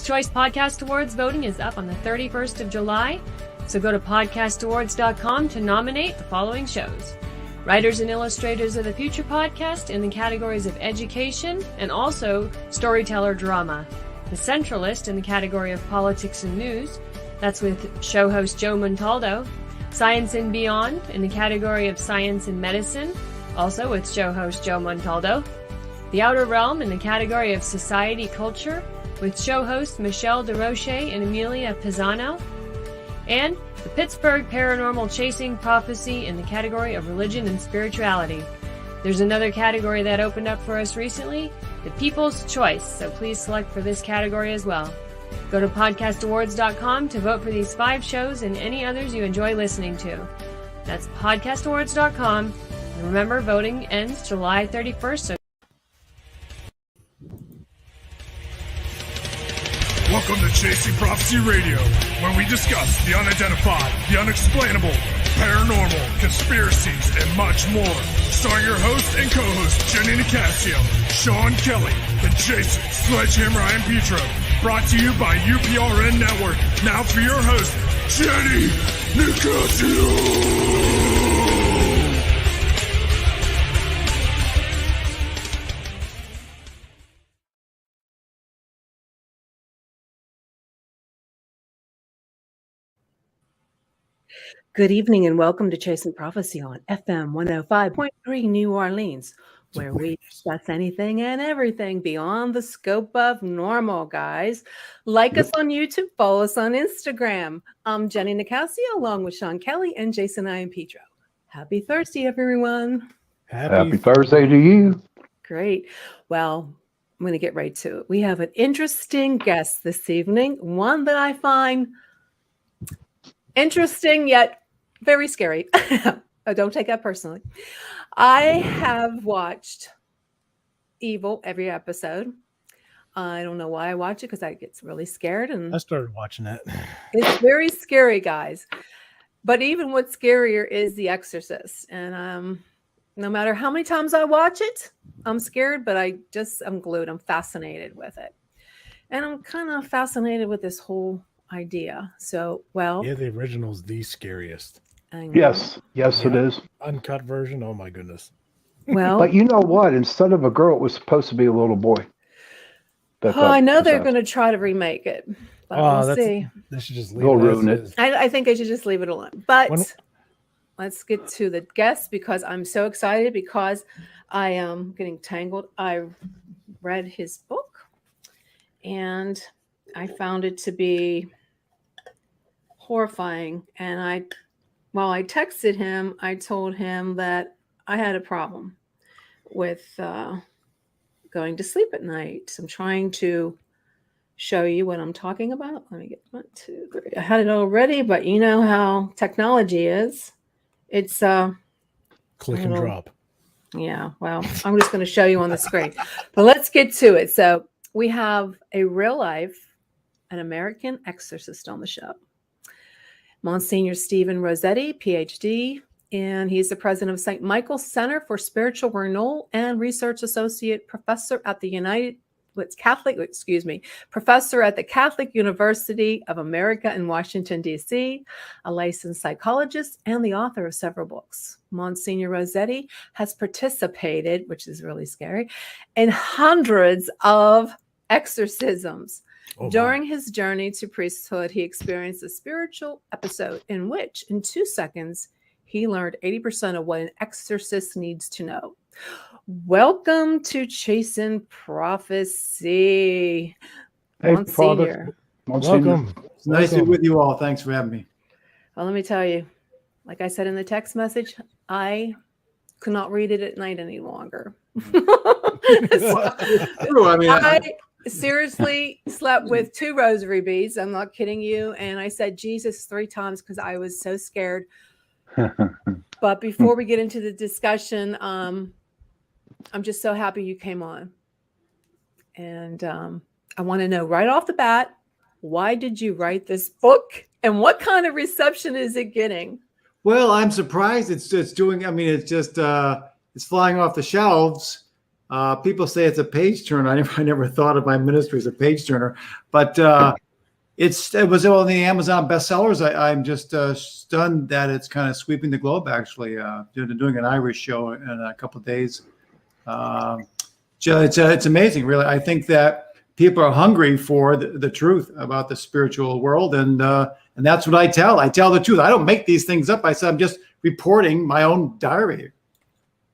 Choice Podcast Awards voting is up on the 31st of July, so go to podcastawards.com to nominate the following shows. Writers and Illustrators of the Future podcast in the categories of education and also storyteller drama. The Centralist in the category of politics and news. That's with show host Joe Montaldo. Science and Beyond in the category of science and medicine, also with show host Joe Montaldo. The Outer Realm in the category of society culture with show hosts Michelle DeRoche and Amelia Pisano. And the Pittsburgh Paranormal Chasing Prophecy in the category of religion and spirituality. There's another category that opened up for us recently, the People's Choice, so please select for this category as well. Go to podcastawards.com to vote for these 5 shows and any others you enjoy listening to. That's podcastawards.com. And remember, voting ends July 31st. So welcome to Chasing Prophecy Radio, where we discuss the unidentified, the unexplainable, paranormal, conspiracies, and much more. Starring your host and co-host, Jenny Nicasio, Sean Kelly, and Jason Sledgehammer and Petro. Brought to you by UPRN Network. Now for your host, Jenny Nicasio. Good evening and welcome to Chasing Prophecy on FM 105.3 New Orleans, where we discuss anything and everything beyond the scope of normal, guys. Like us on YouTube, follow us on Instagram. I'm Jenny Nicasio along with Sean Kelly and Jason I. and Petro. Happy Thursday, everyone. Happy Thursday to you. Great. Well, I'm going to get right to it. We have an interesting guest this evening, one that I find interesting yet very scary. Don't take that personally. I have watched Evil every episode. I don't know why I watch it because I get really scared. And I started watching it. It's very scary, guys. But even what's scarier is The Exorcist. And no matter how many times I watch it, I'm scared, but I'm glued. I'm fascinated with it. And I'm kind of fascinated with this whole idea. So, well. Yeah, the original's the scariest. Yes, it is. Uncut version, oh my goodness. Well, but you know what? Instead of a girl, it was supposed to be a little boy. I know they're going to try to remake it, but we'll see. They should just leave They'll ruin it. I think they should just leave it alone. But let's get to the guest because I'm so excited because I am getting tangled. I read his book and I found it to be horrifying. And while I texted him, I told him that I had a problem with going to sleep at night. So I'm trying to show you what I'm talking about. Let me get 1, 2, 3. I had it already, but you know how technology is. It's click and drop. Yeah, well, I'm just going to show you on the screen. But let's get to it. So we have a real life, an American exorcist on the show. Msgr Stephen Rossetti, Ph.D., and he's the president of St. Michael's Center for Spiritual Renewal and research associate professor at the professor at the Catholic University of America in Washington, D.C., a licensed psychologist, and the author of several books. Msgr Rossetti has participated, which is really scary, in hundreds of exorcisms. During his journey to priesthood, he experienced a spiritual episode in which, in 2 seconds, he learned 80% of what an exorcist needs to know. Welcome to Chasing Prophecy. Hey, Msgr. Welcome. It's nice to be with you all. Thanks for having me. Well, let me tell you, like I said in the text message, I could not read it at night any longer. I seriously slept with 2 rosary beads. I'm not kidding you. And I said Jesus 3 times because I was so scared. But before we get into the discussion, I'm just so happy you came on. And I want to know right off the bat, why did you write this book? And what kind of reception is it getting? Well, I'm surprised it's doing. I mean, it's just it's flying off the shelves. People say it's a page turner. I never thought of my ministry as a page turner, but it was on the Amazon bestsellers. I'm just stunned that it's kind of sweeping the globe. Actually, doing an Irish show in a couple of days. It's amazing, really. I think that people are hungry for the truth about the spiritual world, and that's what I tell. I tell the truth. I don't make these things up. I said I'm just reporting my own diary.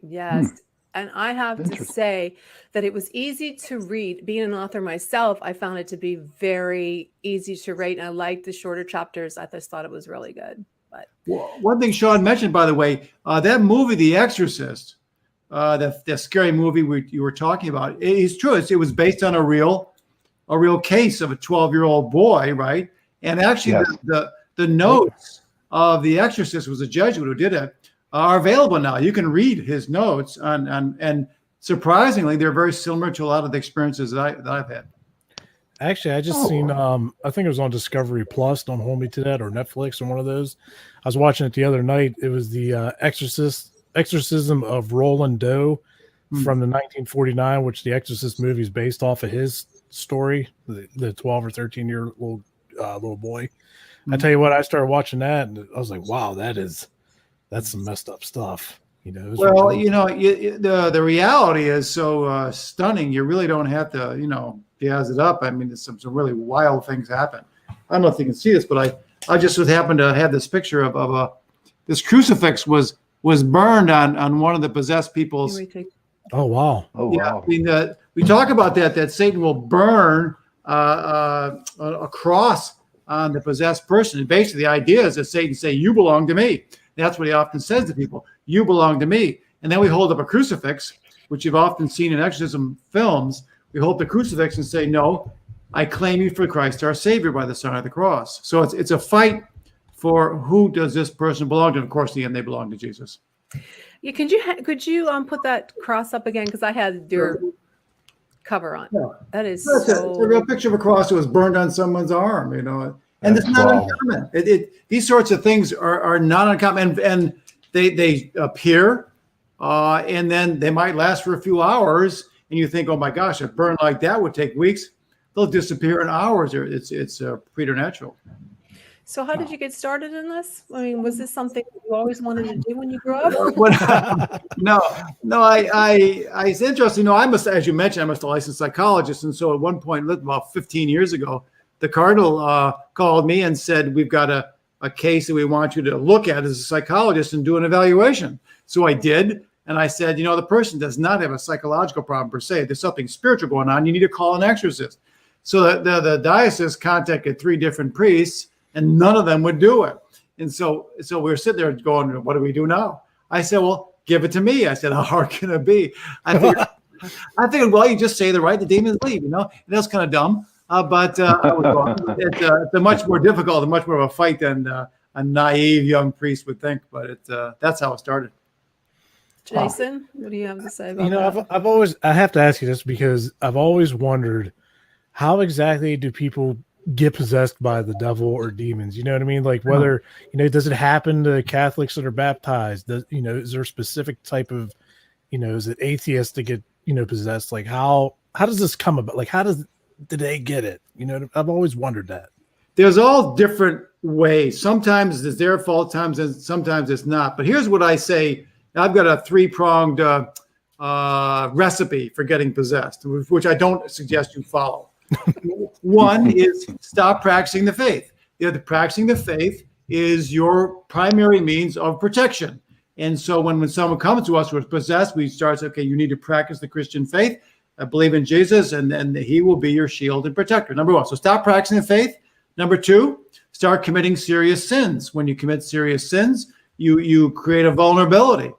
Yes. And I have to say that it was easy to read. Being an author myself, I found it to be very easy to read. And I liked the shorter chapters. I just thought it was really good. But one thing Sean mentioned, by the way, that movie, The Exorcist, the scary movie you were talking about, it's true. It was based on a real case of a 12-year-old boy, right? And actually, yes. the notes of The Exorcist, was a Jesuit who did it, are available now. You can read his notes, and surprisingly, they're very similar to a lot of the experiences that I've had. Actually, I just seen, I think it was on Discovery Plus, Don't Hold Me to That, or Netflix, or one of those. I was watching it the other night. It was the Exorcism of Roland Doe from the 1949, which the Exorcist movie is based off of his story, the 12 or 13-year-old little boy. I tell you what, I started watching that, and I was like, wow, that's some messed up stuff. Well, the reality is so stunning. You really don't have to, jazz it up. I mean, there's some really wild things happen. I don't know if you can see this, but I just happened to have this picture of this crucifix was burned on one of the possessed people's. Oh wow! Oh yeah, wow. I mean, we talk about that Satan will burn a cross on the possessed person. And basically, the idea is that Satan say, "You belong to me." That's what he often says to people. You belong to me. And then we hold up a crucifix, which you've often seen in exorcism films. We hold the crucifix and say, no, I claim you for Christ, our Savior, by the sign of the cross. So it's a fight for who does this person belong to. And of course, in the end, they belong to Jesus. Yeah, could you put that cross up again? Because I had your cover on. Yeah. That is it's a real picture of a cross that was burned on someone's arm, And it's not uncommon. These sorts of things are not uncommon, and they appear, and then they might last for a few hours, and you think, oh my gosh, a burn like that would take weeks. They'll disappear in hours. It's preternatural. So how did you get started in this? I mean, was this something you always wanted to do when you grew up? No. It's interesting. As you mentioned, I'm a licensed psychologist, and so at one point, about 15 years ago, the cardinal called me and said, we've got a case that we want you to look at as a psychologist and do an evaluation. So I did. And I said, the person does not have a psychological problem per se. There's something spiritual going on. You need to call an exorcist. So the diocese contacted 3 different priests, and none of them would do it. And so we were sitting there going, what do we do now? I said, well, give it to me. I said, how hard can it be? I figured, well, you just say the right, the demons leave, And that's kind of dumb. But it's a much more difficult and much more of a fight than a naive young priest would think. But that's how it started. Jason, what do you have to say about that? I have to ask you this because I've always wondered, how exactly do people get possessed by the devil or demons? You know what I mean? Like whether, does it happen to Catholics that are baptized? Is there a specific type of, is it atheists to get, possessed? Like how does this come about? Like did they get it? I've always wondered that. There's all different ways. Sometimes it's their fault, sometimes it's not. But here's what I say. I've got a 3-pronged recipe for getting possessed, which I don't suggest you follow. One is stop practicing the faith. Practicing the faith is your primary means of protection. And so when someone comes to us who is possessed, we start, okay, you need to practice the Christian faith. Believe in Jesus, and he will be your shield and protector. Number 1. So stop practicing the faith. Number 2, start committing serious sins. When you commit serious sins, you create a vulnerability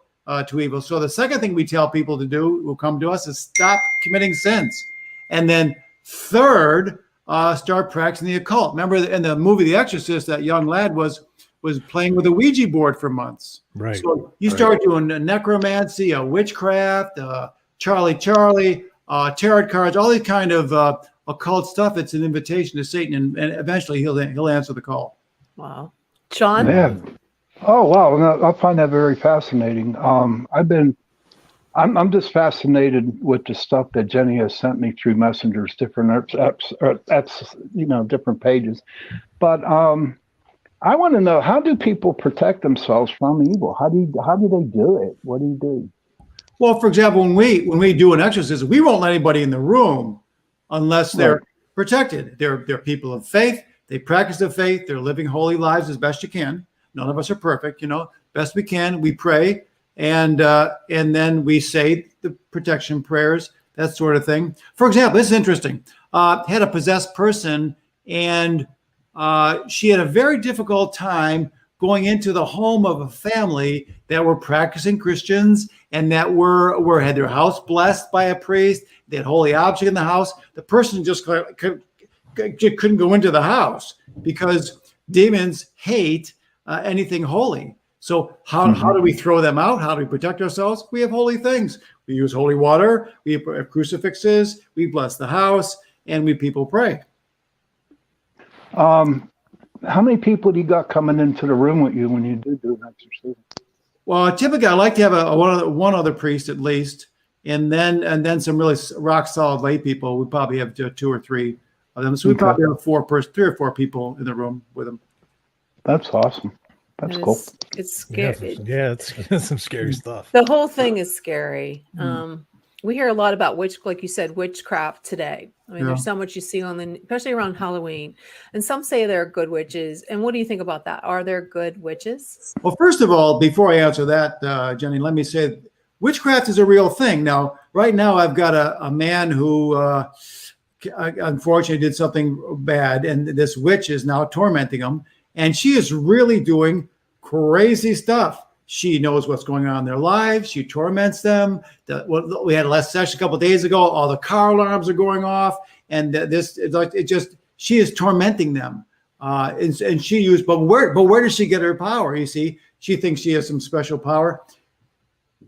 to evil. So the second thing we tell people to do who come to us is stop committing sins. And then third, start practicing the occult. Remember in the movie The Exorcist, that young lad was playing with a Ouija board for months. Right. So you start doing necromancy, witchcraft, Charlie, tarot cards, all these kind of occult stuff. It's an invitation to Satan, and eventually he'll answer the call. Wow. John? Man. Oh, wow. I find that very fascinating. I've been I'm just fascinated with the stuff that Jenny has sent me through messengers, different apps, different pages. But I want to know, how do people protect themselves from evil? How do they do it? What do you do? Well, for example, when we do an exorcism, we won't let anybody in the room unless they're protected. They're people of faith. They practice their faith. They're living holy lives as best you can. None of us are perfect, best we can. We pray. And then we say the protection prayers, that sort of thing. For example, this is interesting. Had a possessed person, and she had a very difficult time going into the home of a family that were practicing Christians and that had their house blessed by a priest. They had holy object in the house. The person just couldn't go into the house because demons hate anything holy. So how do we throw them out? How do we protect ourselves? We have holy things. We use holy water. We have crucifixes. We bless the house, and people pray. How many people do you got coming into the room with you when you do an exorcism? Well, typically I like to have one other priest at least, and then some really rock solid lay people. We probably have 2 or 3 of them. So we probably have 3 or 4 people in the room with them. That's awesome. That's cool. It's scary. Yeah, it's some scary stuff. The whole thing is scary. We hear a lot about like you said, witchcraft today. I mean, there's so much you see especially around Halloween. And some say they're good witches. And what do you think about that? Are there good witches? Well, first of all, before I answer that, Jenny, let me say witchcraft is a real thing. Now, right now, I've got a man who unfortunately did something bad, and this witch is now tormenting him. And she is really doing crazy stuff. She knows what's going on in their lives. She torments them. We had a last session a couple of days ago. All the car alarms are going off, and she is tormenting them. And she used, but where does she get her power? You see, she thinks she has some special power.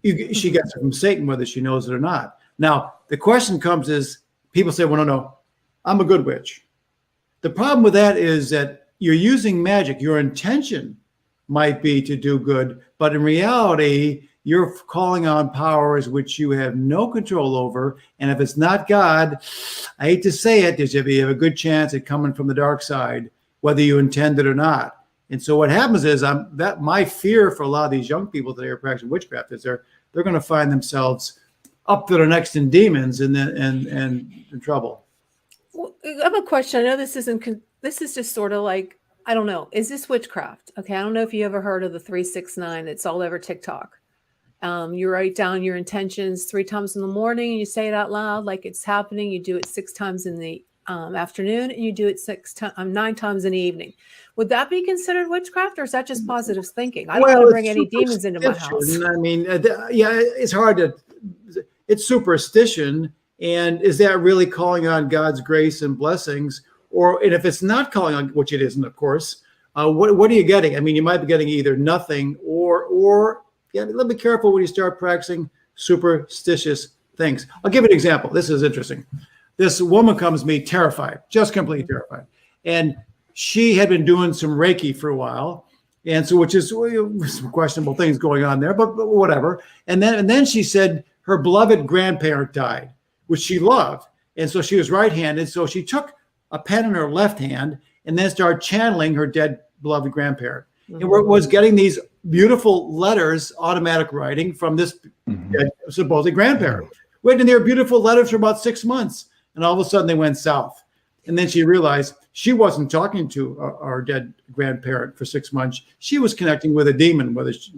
She gets it from Satan, whether she knows it or not. Now the question comes: is people say, "Well, no, I'm a good witch." The problem with that is that you're using magic. Your intention might be to do good, but in reality, you're calling on powers which you have no control over. And if it's not God, I hate to say it, you have a good chance at coming from the dark side, whether you intend it or not. And so what happens is my fear for a lot of these young people that are practicing witchcraft is they're going to find themselves up to their necks in demons and in trouble. Well, I have a question. I know this is just sort of like, I don't know. Is this witchcraft? Okay. I don't know if you ever heard of the 369. It's all over TikTok. You write down your intentions 3 times in the morning and you say it out loud like it's happening. You do it 6 times in the afternoon, and you do it 9 times in the evening. Would that be considered witchcraft, or is that just positive thinking? I don't want to bring any demons into my house. I mean, it's hard to, it's superstition. And is that really calling on God's grace and blessings? And if it's not calling on, which it isn't, of course, what are you getting? I mean, you might be getting either nothing or a little bit careful when you start practicing superstitious things. I'll give you an example. This is interesting. This woman comes to me terrified, just completely terrified. And she had been doing some Reiki for a while. And so, which is some questionable things going on there, but whatever. And then she said her beloved grandparent died, which she loved. And so she was right-handed. So she took a pen in her left hand and then started channeling her dead beloved grandparent. Mm-hmm. And was getting these beautiful letters, automatic writing from this dead, supposedly grandparent. Wait, and they were beautiful letters for about 6 months. And all of a sudden they went south. And then she realized she wasn't talking to our dead grandparent for 6 months. She was connecting with a demon, which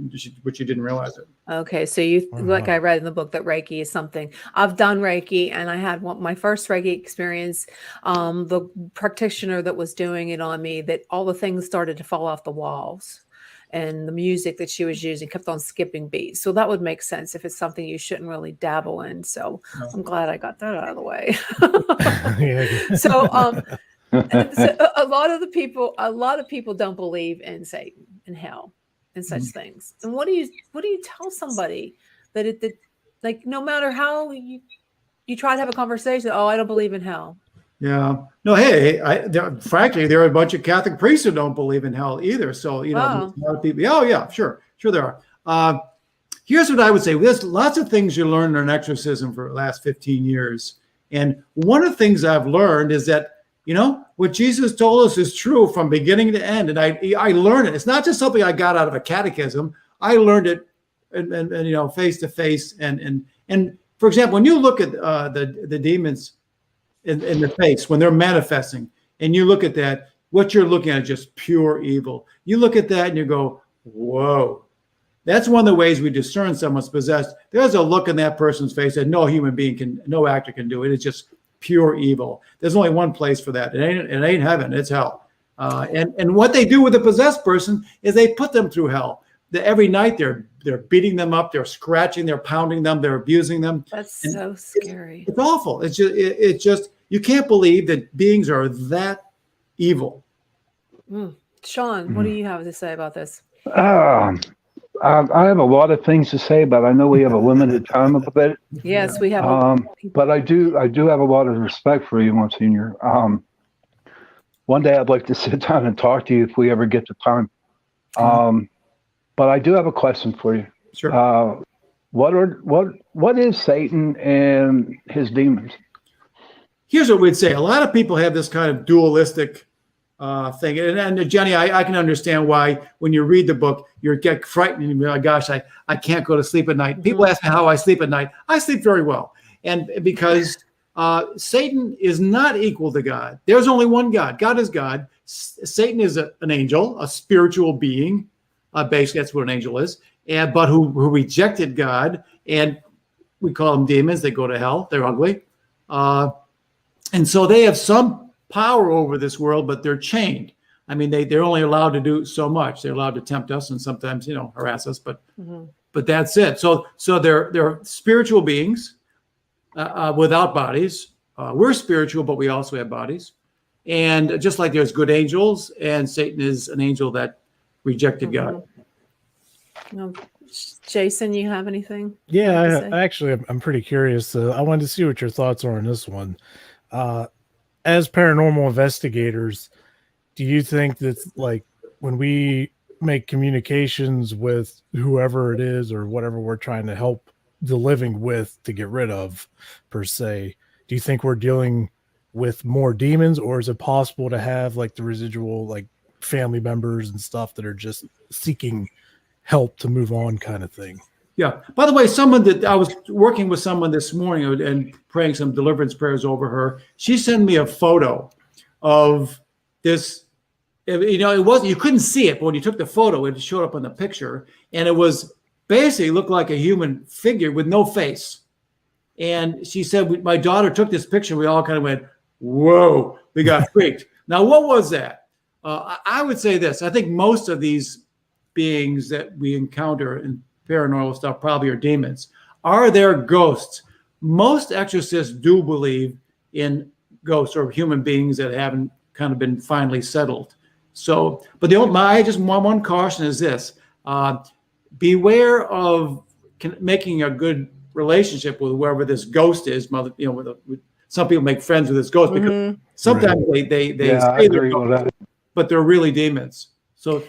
she didn't realize it. Okay, so like I read in the book that Reiki is something. I've done Reiki, and I had my first Reiki experience. The practitioner that was doing it on me, that all the things started to fall off the walls. And the music that she was using kept on skipping beats. So that would make sense if it's something you shouldn't really dabble in. So I'm glad I got that out of the way. So a lot of people don't believe in Satan and hell and such things. And what do you tell somebody that like no matter how you try to have a conversation, I don't believe in hell. Yeah. No, hey, frankly, there are a bunch of Catholic priests who don't believe in hell either. So, a lot of people, oh yeah, sure there are. Here's what I would say. There's lots of things you learn in exorcism for the last 15 years. And one of the things I've learned is that, what Jesus told us is true from beginning to end. And I learned it. It's not just something I got out of a catechism. I learned it and face to face. And for example, when you look at the demons in the face, when they're manifesting, and you look at that, what you're looking at is just pure evil. You look at that and you go, whoa. That's one of the ways we discern someone's possessed. There's a look in that person's face that no human being no actor can do. It is just pure evil. There's only one place for that. It ain't heaven, it's hell. And what they do with a possessed person is they put them through hell. Every night they're beating them up, they're scratching, they're pounding them, they're abusing them. That's so scary. It's awful. It's just you can't believe that beings are that evil. Sean, what do you have to say about this? I have a lot of things to say, but I know we have a limited time of it. Yes, we have. But I do have a lot of respect for you, Monsignor. One day I'd like to sit down and talk to you if we ever get the time. But I do have a question for you. Sure. What is Satan and his demons? Here's what we'd say. A lot of people have this kind of dualistic thing. And Jenny, I can understand why when you read the book, you get frightened and you're like, gosh, I can't go to sleep at night. People ask me how I sleep at night. I sleep very well. And because Satan is not equal to God. There's only one God. God is God. Satan is an angel, a spiritual being. Basically, that's what an angel is. But who rejected God. And we call them demons. They go to hell. They're ugly. And so they have some power over this world, but they're chained. I mean, they're only allowed to do so much. They're allowed to tempt us and sometimes, harass us, but that's it. So they're spiritual beings without bodies. We're spiritual, but we also have bodies. And just like there's good angels, and Satan is an angel that rejected God. Jason, you have anything? Yeah, I'm pretty curious. I wanted to see what your thoughts are on this one. As paranormal investigators, do you think that, like, when we make communications with whoever it is or whatever we're trying to help the living with to get rid of, per se, do you think we're dealing with more demons, or is it possible to have like the residual, like, family members and stuff that are just seeking help to move on, kind of thing? Yeah. By the way, I was working with someone this morning and praying some deliverance prayers over her. She sent me a photo of this. You couldn't see it, but when you took the photo, it showed up on the picture, and it was basically looked like a human figure with no face. And she said, my daughter took this picture. We all kind of went, whoa, we got freaked. Now, what was that? I would say this. I think most of these beings that we encounter in paranormal stuff probably are demons. Are there ghosts? Most exorcists do believe in ghosts or human beings that haven't kind of been finally settled. So, but I just want one caution is this: beware of making a good relationship with whoever this ghost is. Some people make friends with this ghost because sometimes they say they're ghosts, but they're really demons. So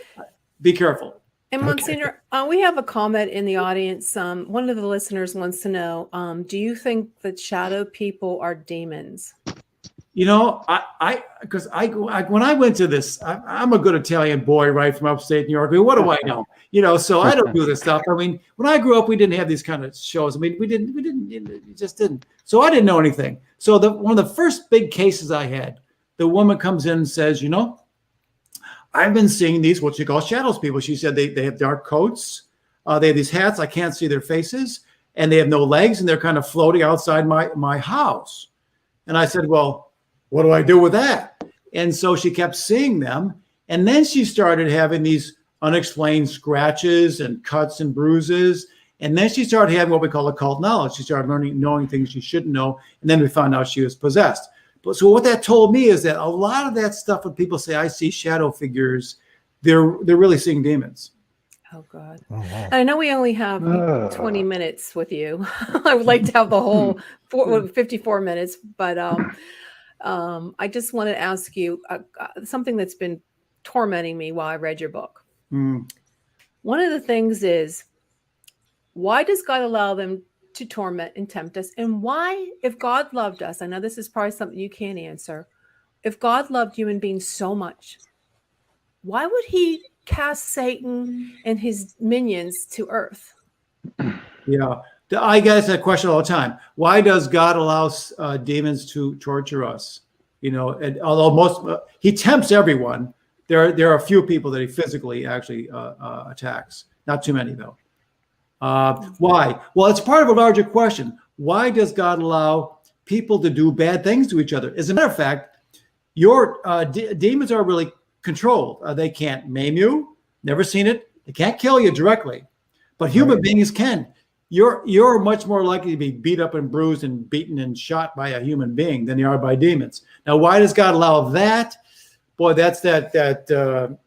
be careful. And Monsignor, we have a comment in the audience. One of the listeners wants to know, do you think that shadow people are demons? When I went to this, I'm a good Italian boy, right, from upstate New York. I mean, what do I know? So I don't do this stuff. I mean, when I grew up, we didn't have these kind of shows. I mean, we just didn't. So I didn't know anything. So one of the first big cases I had, the woman comes in and says, I've been seeing these, what she calls shadows people. She said they have dark coats. They have these hats. I can't see their faces. And they have no legs, and they're kind of floating outside my house. And I said, well, what do I do with that? And so she kept seeing them. And then she started having these unexplained scratches and cuts and bruises. And then she started having what we call occult knowledge. She started knowing things she shouldn't know. And then we found out she was possessed. So what that told me is that a lot of that stuff, when people say, I see shadow figures, they're really seeing demons. Oh, God. Oh, wow. I know we only have 20 minutes with you. I would like to have the whole 54 minutes, but I just want to ask you something that's been tormenting me while I read your book. One of the things is Why does God allow them to torment and tempt us? And why, if God loved us, I know this is probably something you can't answer. If God loved human beings so much, why would he cast Satan and his minions to earth? Yeah. I get that question all the time. Why does God allow demons to torture us? And although he tempts everyone, there are a few people that he physically actually attacks. Not too many, though. Why? Well, it's part of a larger question. Why does God allow people to do bad things to each other? As a matter of fact, your demons are really controlled. They can't maim you. Never seen it. They can't kill you directly, but human beings can. You're much more likely to be beat up and bruised and beaten and shot by a human being than you are by demons. Now, why does God allow that? Boy, that's that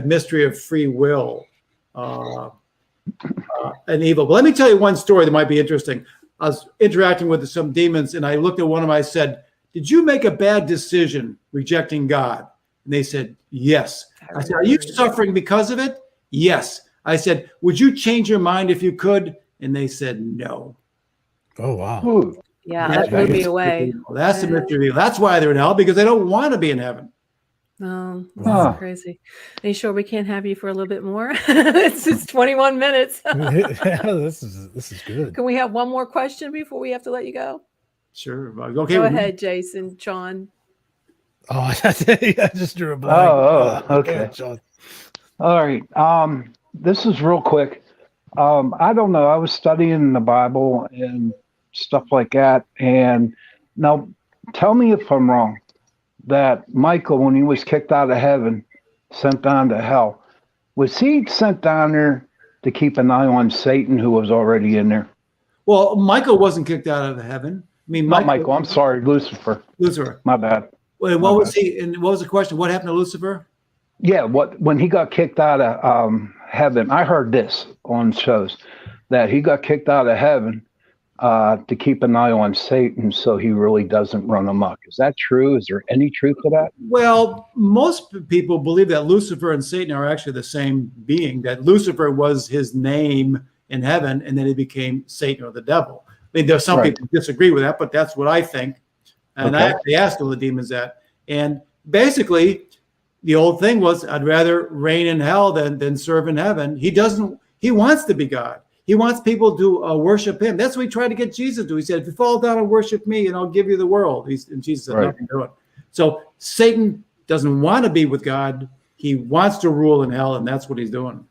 mystery of free will and evil. But let me tell you one story that might be interesting. I was interacting with some demons, and I looked at one of them. I said, "Did you make a bad decision rejecting God?" And they said, "Yes." I said, "Are you suffering because of it?" "Yes." I said, "Would you change your mind if you could?" And they said, "No." Oh, wow. Ooh. Yeah, that blew me away. That's the mystery of evil. That's why they're in hell, because they don't want to be in heaven. Oh, that's crazy. Are you sure we can't have you for a little bit more? It's just 21 minutes. Yeah, this is good. Can we have one more question before we have to let you go? Sure. Okay. Go ahead, Jason, John. Oh, I just drew a blank. Okay. John. All right. This is real quick. I don't know. I was studying the Bible and stuff like that. And now tell me if I'm wrong, that Michael, when he was kicked out of heaven, sent down to hell, was he sent down there to keep an eye on Satan, who was already in there? Well, Michael wasn't kicked out of heaven. I mean, Not Michael. I'm sorry, Lucifer. Lucifer. My bad. Wait, what was he? And what was the question? What happened to Lucifer? Yeah, when he got kicked out of heaven, I heard this on shows that he got kicked out of heaven to keep an eye on Satan, so he really doesn't run amok. Is that true? Is there any truth to that? Well, most people believe that Lucifer and Satan are actually the same being, that Lucifer was his name in heaven, and then he became Satan or the devil. I mean, there's some people who disagree with that, but that's what I think. And I actually asked all the demons that. And basically, the old thing was, I'd rather reign in hell than serve in heaven. He wants to be God. He wants people to worship him. That's what he tried to get Jesus to do. He said, "If you fall down and worship me, and I'll give you the world." And Jesus said, "Nothing to it." So Satan doesn't want to be with God. He wants to rule in hell, and that's what he's doing.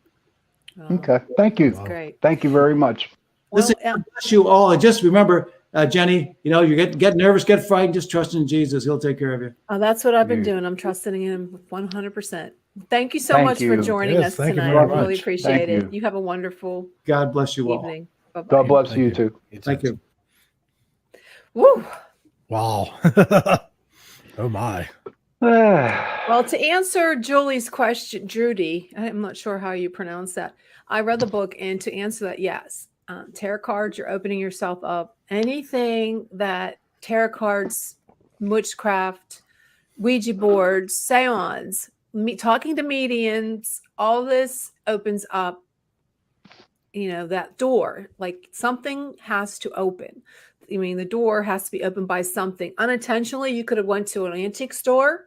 Okay. Thank you. Great. Thank you very much. Listen, God bless you all. And just remember, Jenny, you get nervous, get frightened, just trust in Jesus. He'll take care of you. Oh, that's what I've been doing. I'm trusting in him 100%. Thank you so much for joining us tonight. I really appreciate it. You have a wonderful God bless you all. evening. Bye-bye. God bless you too. Thank you. Woo. Wow. Oh my. Well, to answer Julie's question, Judy, I'm not sure how you pronounce that. I read the book, and to answer that, yes. Tarot cards, you're opening yourself up. Anything that tarot cards, witchcraft, Ouija boards, seance, talking to mediums, all this opens up, that door. Like something has to open. I mean, the door has to be opened by something. Unintentionally, you could have went to an antique store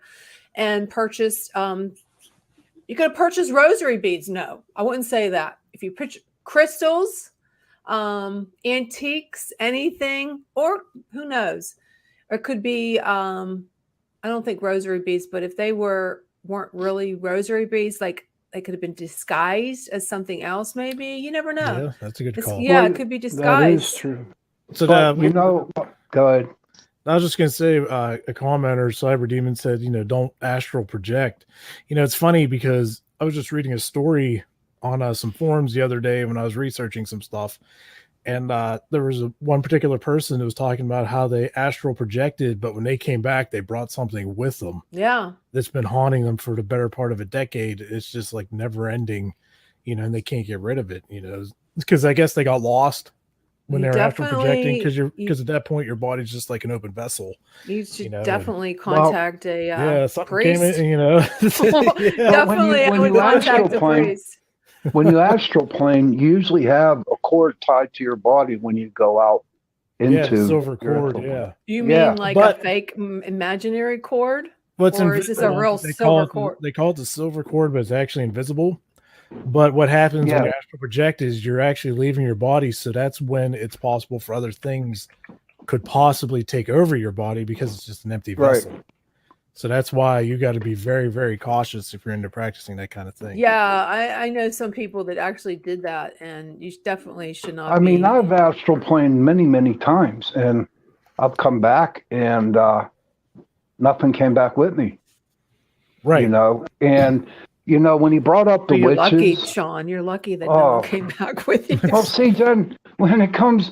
and purchased, you could have purchased rosary beads. No, I wouldn't say that. If you purchase crystals, antiques, anything, or who knows, or it could be, I don't think rosary beads, but if they weren't really rosary beads, like they could have been disguised as something else. Maybe you never know. Yeah, that's a good call. Yeah, it could be disguised. That is true. So go ahead. I was just going to say, a commenter, Cyber Demon, said, don't astral project. It's funny because I was just reading a story on some forums the other day when I was researching some stuff. And there was one particular person that was talking about how they astral projected, but when they came back, they brought something with them. Yeah. That's been haunting them for the better part of a decade. It's just like never ending, and they can't get rid of it, because I guess they got lost when they were astral projecting, because at that point your body's just like an open vessel. You should definitely contact a something priest. came in, Definitely, I would contact a priest. When you astral plane, you usually have a cord tied to your body when you go out into silver cord. Yeah. You Yeah, mean like but- a fake imaginary cord? What's Or is this a real silver cord? They call it the silver cord, but it's actually invisible. But what happens when you astral project is you're actually leaving your body, so that's when it's possible for other things could possibly take over your body because it's just an empty vessel. So that's why you got to be very, very cautious if you're into practicing that kind of thing. Yeah, I know some people that actually did that, and you definitely should not. I mean, I've astral planed many, many times, and I've come back, and nothing came back with me. Right. You know, and when he brought up the you're witches, lucky, Sean. You're lucky that no one came back with you. Well, see, Jen, when it comes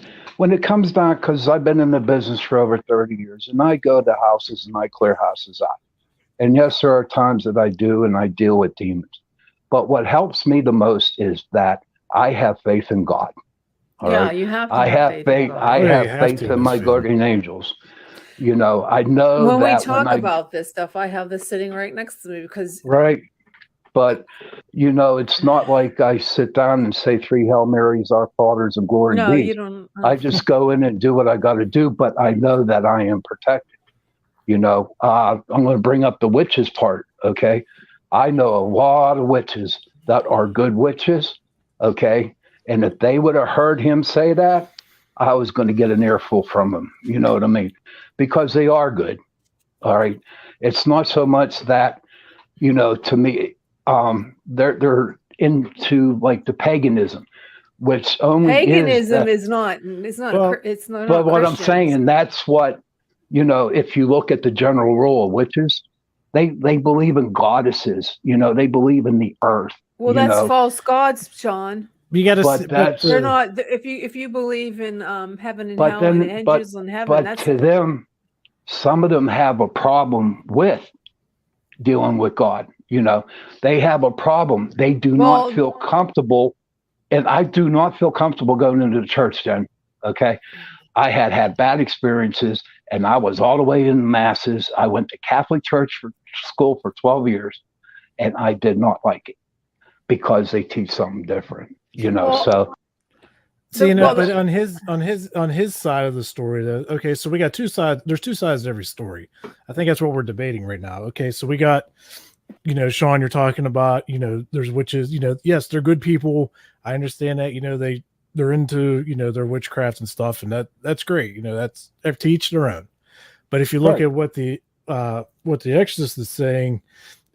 down, because I've been in the business for over 30 years, and I go to houses and I clear houses out. And yes, there are times that I do, and I deal with demons. But what helps me the most is that I have faith in God. All right? You have to. I have faith. I have faith in my guardian angels. I know when that we talk about this stuff, I have this sitting right next to me because But it's not like I sit down and say 3 Hail Marys, Our Fathers, and Glory no, be. you don't. I just go in and do what I got to do, but I know that I am protected. I'm going to bring up the witches part. Okay, I know a lot of witches that are good witches. Okay, and if they would have heard him say that, I was going to get an earful from them. You know what I mean? Because they are good. All right, it's not so much that to me. They're into like the paganism, which only paganism is not. But what I'm saying, that's what if you look at the general rule of witches, they believe in goddesses. They believe in the earth. Well, that's false gods, Sean. You got to. They're not. If you believe in heaven and hell and angels in heaven, but to them, some of them have a problem with dealing with God. They have a problem. They do not feel comfortable. And I do not feel comfortable going into the church, Jen. Okay. I had bad experiences, and I was all the way in the masses. I went to Catholic church for school for 12 years, and I did not like it because they teach something different, so. But on his side of the story, though, okay, so we got two sides. There's two sides to every story. I think that's what we're debating right now. Okay, so we got, Sean, you're talking about, there's witches, yes, they're good people. I understand that, they're into, their witchcraft and stuff, and that's great. That's to each their own. But if you look at what the Exorcist is saying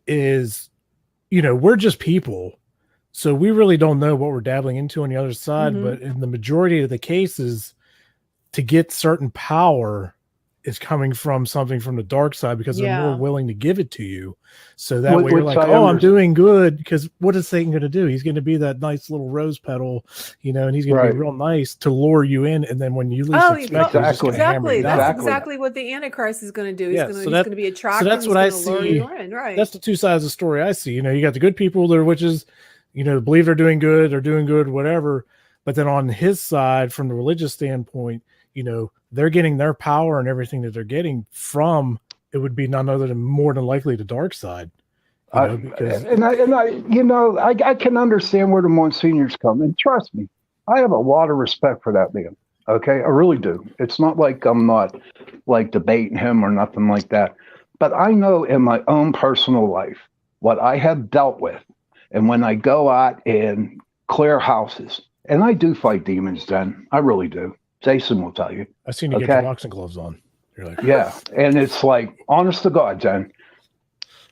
is, we're just people. So we really don't know what we're dabbling into on the other side, but in the majority of the cases, to get certain power is coming from something from the dark side because they're more willing to give it to you. So that way you're like, I'm doing good, because what is Satan going to do? He's going to be that nice little rose petal, and he's going to be real nice to lure you in. And then when you least expect it, exactly. That's exactly what the Antichrist is going to do. He's going to be attractive. So that's what I see. Right. That's the two sides of the story I see. You got the good people, they're witches, believe they're doing good, whatever. But then on his side, from the religious standpoint, they're getting their power and everything that they're getting from, it would be none other than more than likely the dark side. I can understand where the Monsignors come. And trust me, I have a lot of respect for that man. Okay. I really do. It's not like I'm not like debating him or nothing like that. But I know in my own personal life what I have dealt with. And when I go out and clear houses, and I do fight demons, Jen, I really do. Jason will tell you. I've seen you get the boxing gloves on. You're like, yeah. And it's like, honest to God, Jen,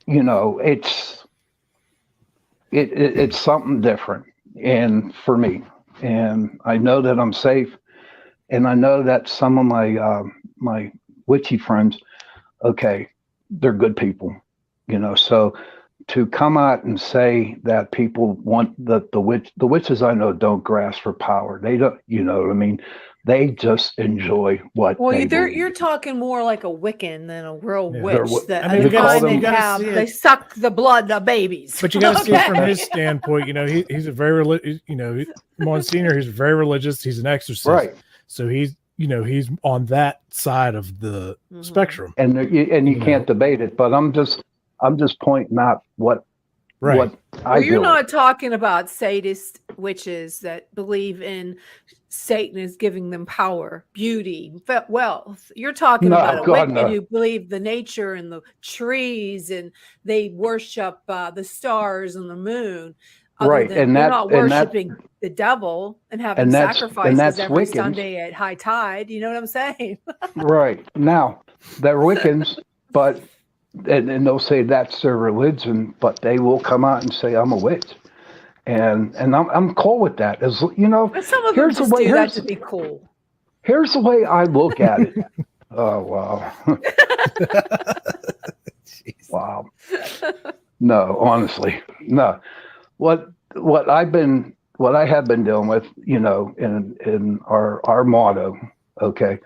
it's something different. And for me, and I know that I'm safe. And I know that some of my witchy friends, okay, they're good people, so to come out and say that people want the witches I know don't grasp for power. They don't, what I mean? They just enjoy what. Well, you're talking more like a Wiccan than a real witch. They suck the blood of babies. But you got to see it from his standpoint. He's a very religious. Monsignor. He's very religious. He's an exorcist, right? So he's on that side of the spectrum, and you can't debate it. But I'm just pointing out what. Right. You're not talking about sadist witches that believe in Satan is giving them power, beauty, wealth. You're talking No, about a God, Wiccan no. who believe the nature and the trees, and they worship the stars and the moon. Other Right, than they're not worshiping the devil and having sacrifices every Wiccans. Sunday at high tide. You know what I'm saying? Right. Now, they're Wiccans, but and they'll say that's their religion, but they will come out and say, I'm a witch. And I'm cool with that. As you know, But some of them here's the just way do that to be cool. here's the way I look at it. Oh wow. Wow. No, honestly. No. What I have been dealing with, you know, in our motto, okay,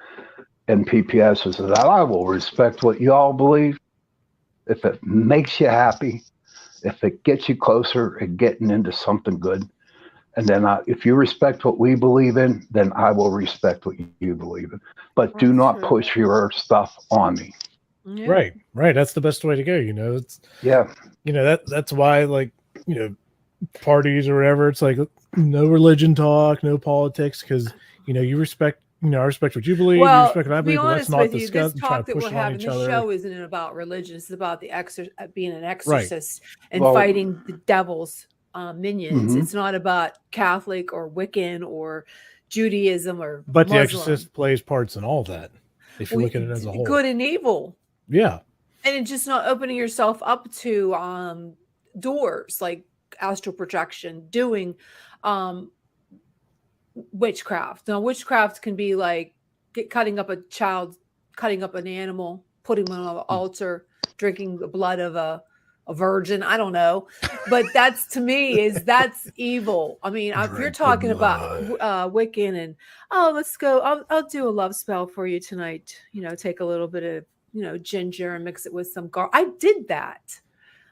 in PPS is that I will respect what you all believe if it makes you happy, if it gets you closer and getting into something good. And then if you respect what we believe in, then I will respect what you believe in. But do not push your stuff on me. Yeah. Right. That's the best way to go. You know, it's, yeah. You know, that's why, like, you know, parties or whatever, it's like no religion talk, no politics, because, you know, you respect, you know, I respect what you believe, you respect what I believe, but let's not discuss and try to push it on each other. This show isn't about religion. It's about being an exorcist and fighting the devil's minions. Mm-hmm. It's not about Catholic or Wiccan or Judaism or But Muslim. the Exorcist plays parts in all that, if you look at it as a whole. Good and evil. Yeah. And it's just not opening yourself up to doors like astral projection, doing witchcraft. Now, witchcraft can be like cutting up an animal, putting them on an altar, drinking the blood of a virgin. I don't know, but that's, to me, that's evil. I mean, if you're talking about Wiccan and let's go, I'll do a love spell for you tonight. You know, take a little bit of, you know, ginger and mix it with some garlic. I did that.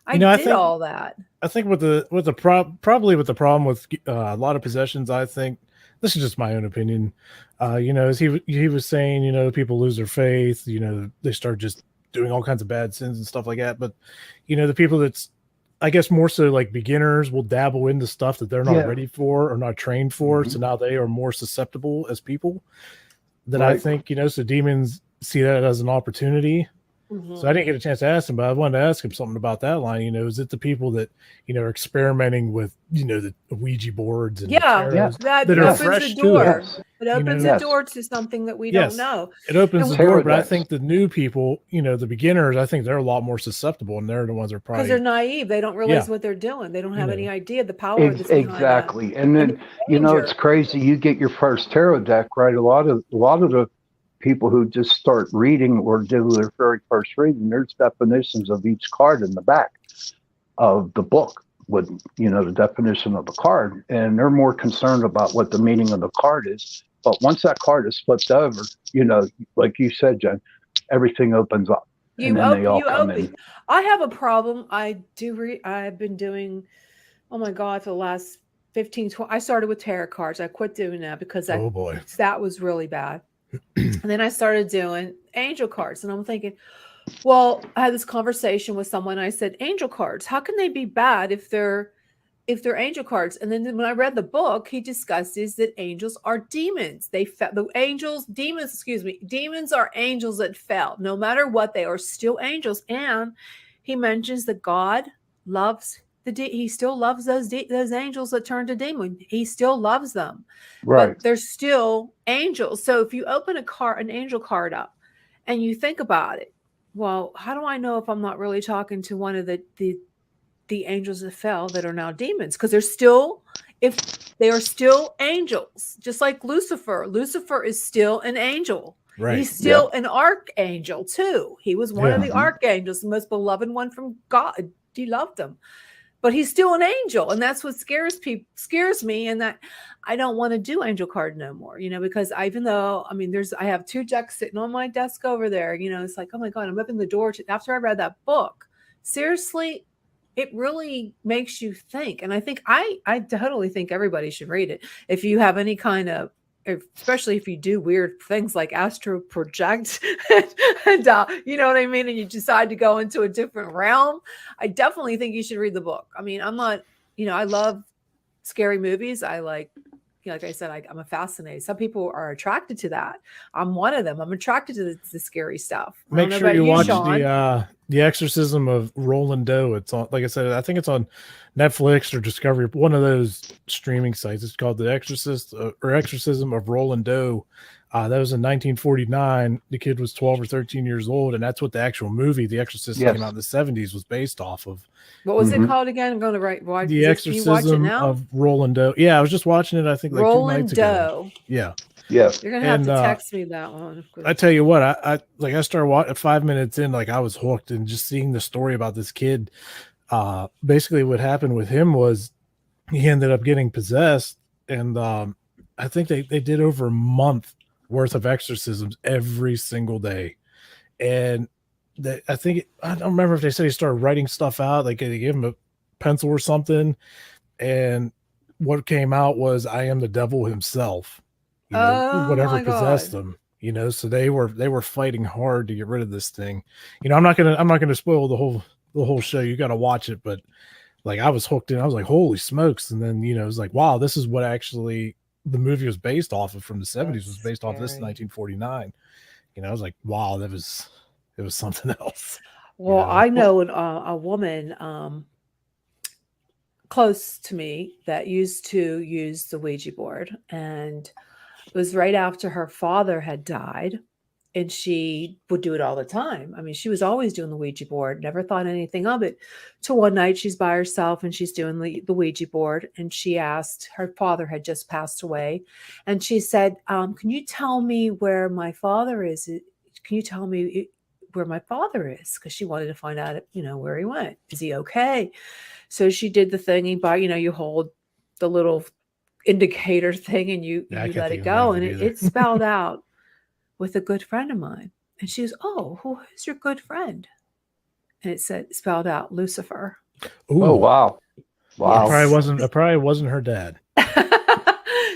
I did all that. I think probably with the problem with a lot of possessions, I think this is just my own opinion. You know, as he was saying, you know, people lose their faith. You know, they start just doing all kinds of bad sins and stuff like that. But you know, the people that's, I guess, more so like beginners will dabble into stuff that they're not ready for or not trained for. Mm-hmm. So now they are more susceptible as people. That I think, you know, so demons see that as an opportunity. Mm-hmm. So I didn't get a chance to ask him, but I wanted to ask him something about that line. You know, is it the people that, you know, are experimenting with, you know, the Ouija boards and that are fresh to it? It opens the door to something that we don't know. It opens the door, but I think the new people, you know, the beginners, I think they're a lot more susceptible, and they're the ones that are probably, because they're naive. They don't realize what they're doing. They don't have any idea the power that's behind exactly. that. And then you know, it's crazy. You get your first tarot deck, right? A lot of the people who just start reading or do their very first reading, there's definitions of each card in the back of the book with, you know, the definition of the card, and they're more concerned about what the meaning of the card is. But once that card is flipped over, you know, like you said, Jen, everything opens up. And then they all come in. I have a problem. I've been doing, oh my God, for the last 15, 20, I started with tarot cards. I quit doing that because that was really bad. And then I started doing angel cards, and I'm thinking, well, I had this conversation with someone. I said, angel cards, how can they be bad if they're angel cards? And then when I read the book, he discusses that angels are demons. Demons are angels that fell. No matter what, they are still angels. And he mentions that God loves he still loves those angels that turn to demon. He still loves them, right? But they're still angels. So if you open an angel card up, and you think about it, well, how do I know if I'm not really talking to one of the angels that fell that are now demons? Because they are still angels, just like Lucifer. Lucifer is still an angel. Right. He's still an archangel too. He was one of the archangels, the most beloved one from God. He loved him. But he's still an angel, and that's what scares me, and that I don't want to do angel card no more, you know, because I have 2 decks sitting on my desk over there, you know, it's like, oh my God, I'm opening the door after I read that book. Seriously, it really makes you think. And I think I totally think everybody should read it. If you have any kind of, especially if you do weird things like astro project and you know what I mean, and you decide to go into a different realm, I definitely think you should read the book. I mean, I'm not, you know, I love scary movies. I like, like I said, I'm fascinated. Some people are attracted to that. I'm one of them. I'm attracted to the scary stuff. Make sure you watch the Exorcism of Roland Doe. It's on, like I said, I think it's on Netflix or Discovery, one of those streaming sites. It's called The Exorcist or Exorcism of Roland Doe. That was in 1949. The kid was 12 or 13 years old, and that's what the actual movie, The Exorcist, came out in the 70s, was based off of. What was it called again? I'm going to watch The Exorcism of Roland Doe. Yeah, I was just watching it, I think, like Roland 2 nights Doe. ago. Yeah. Yeah. You're going to have to text me that one. I tell you what, I started watching 5 minutes in, like I was hooked, and just seeing the story about this kid. Basically what happened with him was he ended up getting possessed, and I think they did over a month worth of exorcisms every single day. And I don't remember if they said he started writing stuff out, like they gave him a pencil or something, and what came out was, "I am the devil himself," whatever possessed him, so they were fighting hard to get rid of this thing. I'm not gonna spoil the whole show. You got to watch it, but like I was hooked in. I was like, holy smokes. And then it was like, wow, this is what actually the movie was based off of, from the 70s. Was based off of this in 1949. I was like, wow, it was something else. Well, I know a woman close to me that used to use the Ouija board, and it was right after her father had died, and she would do it all the time. I mean, she was always doing the Ouija board, never thought anything of it. Till one night she's by herself and she's doing the Ouija board, and she asked, her father had just passed away, and she said, can you tell me where my father is? Can you tell me where my father is? Because she wanted to find out, where he went. Is he okay? So she did the thing, you hold the little indicator thing and you let it go, and it spelled out, "With a good friend of mine." And she was, "Oh, who is your good friend?" And it spelled out Lucifer. Ooh. Oh, wow. Wow. It probably wasn't her dad.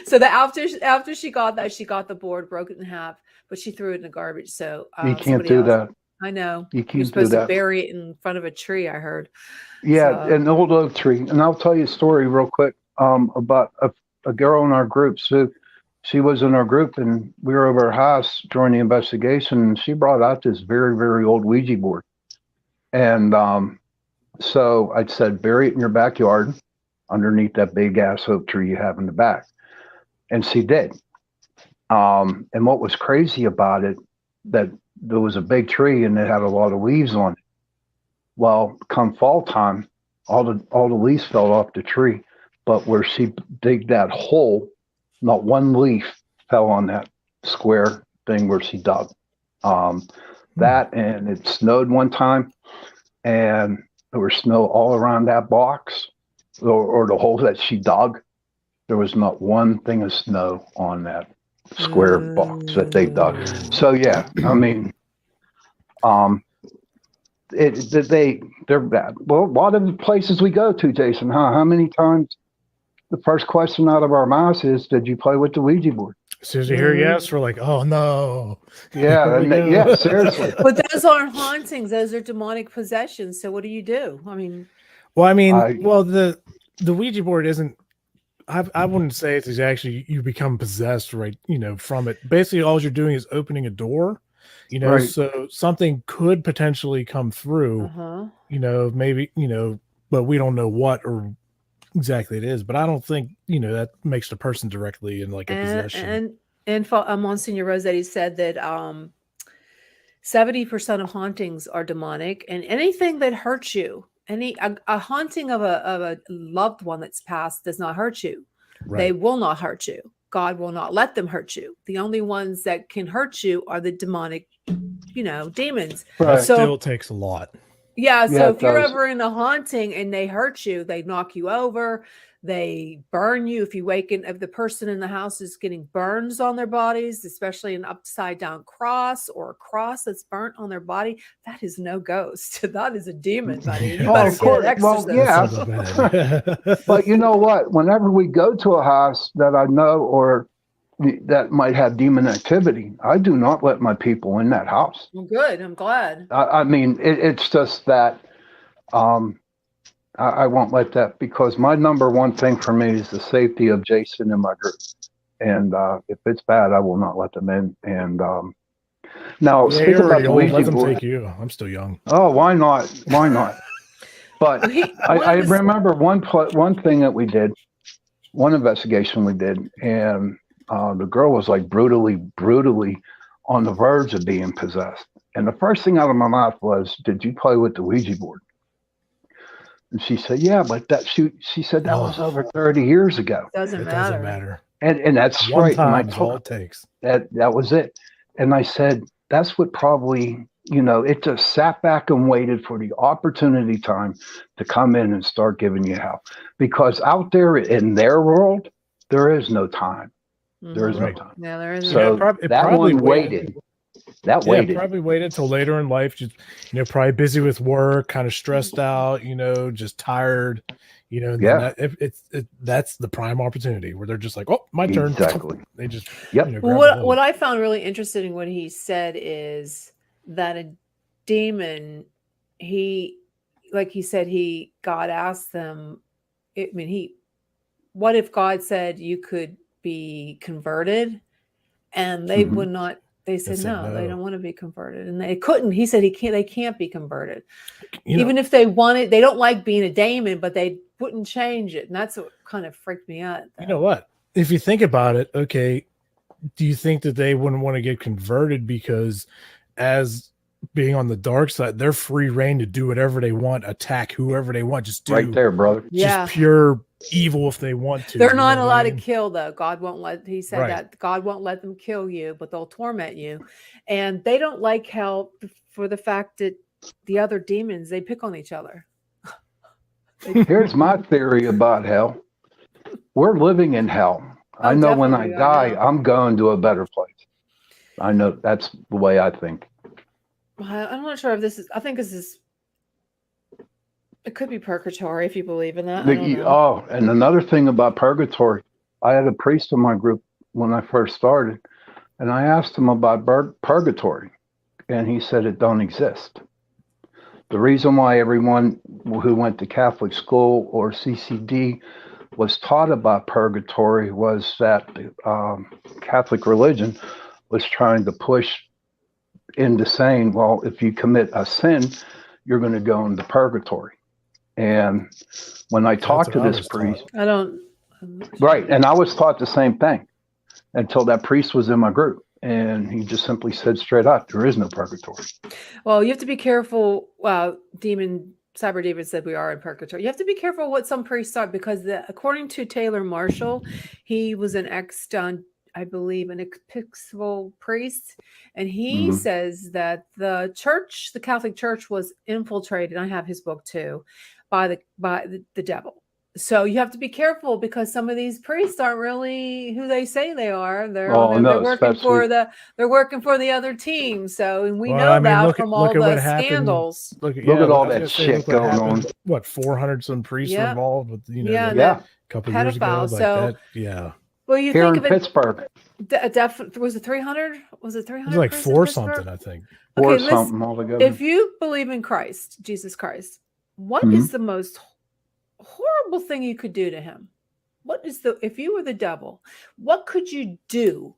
So after she got that, she got the board, broke it in half, but she threw it in the garbage. So you can't do that. I know. You can't You're supposed do that. to bury it in front of a tree, I heard. Yeah, an old oak tree. And I'll tell you a story real quick about a girl in our group. So she was in our group, and we were over her house during the investigation, and she brought out this very, very old Ouija board. And so I said, bury it in your backyard underneath that big ass oak tree you have in the back. And she did. And what was crazy about it, that there was a big tree and it had a lot of leaves on it. Well, come fall time, all the leaves fell off the tree, but where she digged that hole, not one leaf fell on that square thing where she dug. That, and it snowed one time, and there was snow all around that box or the hole that she dug. There was not one thing of snow on that square box that they dug. So yeah, I mean, they're bad. Well, a lot of the places we go to, Jason, how many times the first question out of our mouths is, did you play with the Ouija board? As soon as you hear yes, we're like, oh no. Yeah, yeah, seriously. But those aren't hauntings; those are demonic possessions. So what do you do? I mean, the Ouija board isn't. I wouldn't say it's actually you become possessed, right? From it. Basically, all you're doing is opening a door. Right. So something could potentially come through. Maybe but we don't know what or exactly it is. But I don't think that makes the person directly in like a possession. And Msgr Rossetti said that 70% of hauntings are demonic, and anything that hurts you, a haunting of a loved one that's passed does not hurt you. Right. They will not hurt you. God will not let them hurt you. The only ones that can hurt you are the demonic, demons. Right. So still takes a lot. Yeah. So if you're ever in a haunting and they hurt you, they knock you over, they burn you. If the person in the house is getting burns on their bodies, especially an upside down cross or a cross that's burnt on their body, that is no ghost. That is a demon, buddy. You better get an exorcism. Yeah. But you know what? Whenever we go to a house that I know or that might have demon activity, I do not let my people in that house. Well, good. I'm glad. I mean, it's just that I won't let that, because my number one thing for me is the safety of Jason and my group. And if it's bad, I will not let them in. And now, Yeah, speaking you're about already the old. Let Ouija them board. take you. I'm still young. Oh, why not? Why not? But I remember one thing that we did, one investigation we did, and the girl was like brutally on the verge of being possessed. And the first thing out of my mouth was, "Did you play with the Ouija board?" And she said, "Yeah, but she said that was over 30 years ago." Doesn't It matter. doesn't matter. And that's One right. And I time is told all her it takes. that was it. And I said, that's what probably, it just sat back and waited for the opportunity time to come in and start giving you hell. Because out there in their world, there is no time. There is Right. no time. Yeah, there is. So it that probably one waited. That Yeah, waited. probably waited till later in life. Just probably busy with work, kind of stressed out. Just tired. And Yeah. then that's the prime opportunity where they're just like, "Oh, my turn." Exactly. They just Yep. grab What I found really interesting in what he said is that a demon, like he said, God asked them. What if God said you could be converted, and they would not? They said no, they don't want to be converted, and they couldn't. He said they can't be converted, even if they wanted. They don't like being a demon, but they wouldn't change it, and that's what kind of freaked me out. You know what? If you think about it, okay, do you think that they wouldn't want to get converted because, as being on the dark side, they're free reign to do whatever they want, attack whoever they want, just do right there, brother. Just pure evil if they want to. They're not allowed to kill, though. God won't let. He said Right. that God won't let them kill you, but they'll torment you, and they don't like hell for the fact that the other demons, they pick on each other. Here's my theory about hell. We're living in hell. I know when I die, I'm going to a better place. I know that's the way I think. I'm not sure if this is. I think this is. It could be purgatory if you believe in that. And another thing about purgatory, I had a priest in my group when I first started, and I asked him about purgatory, and he said it don't exist. The reason why everyone who went to Catholic school or CCD was taught about purgatory was that Catholic religion was trying to push into saying, well, if you commit a sin, you're going to go into purgatory. And when I talked to this priest, right, and I was taught the same thing until that priest was in my group. And he just simply said straight up, there is no purgatory. Well, you have to be careful. Cyber David said we are in purgatory. You have to be careful what some priests are, because according to Taylor Marshall, he was an I believe, an Episcopal priest. And he says that the Catholic Church was infiltrated. I have his book too, by the devil. So you have to be careful, because some of these priests aren't really who they say they are. They're working for the other team. So, and we know that from all the scandals. Look at all that shit going on. What, 400 some priests are involved with a couple years ago, like that. Yeah. Well, you here think in of Pittsburgh. Was it 300? Was it 300? It was like 4 something, I think. Okay, something altogether. If you believe in Christ, Jesus Christ, what is the most horrible thing you could do to him? If you were the devil, what could you do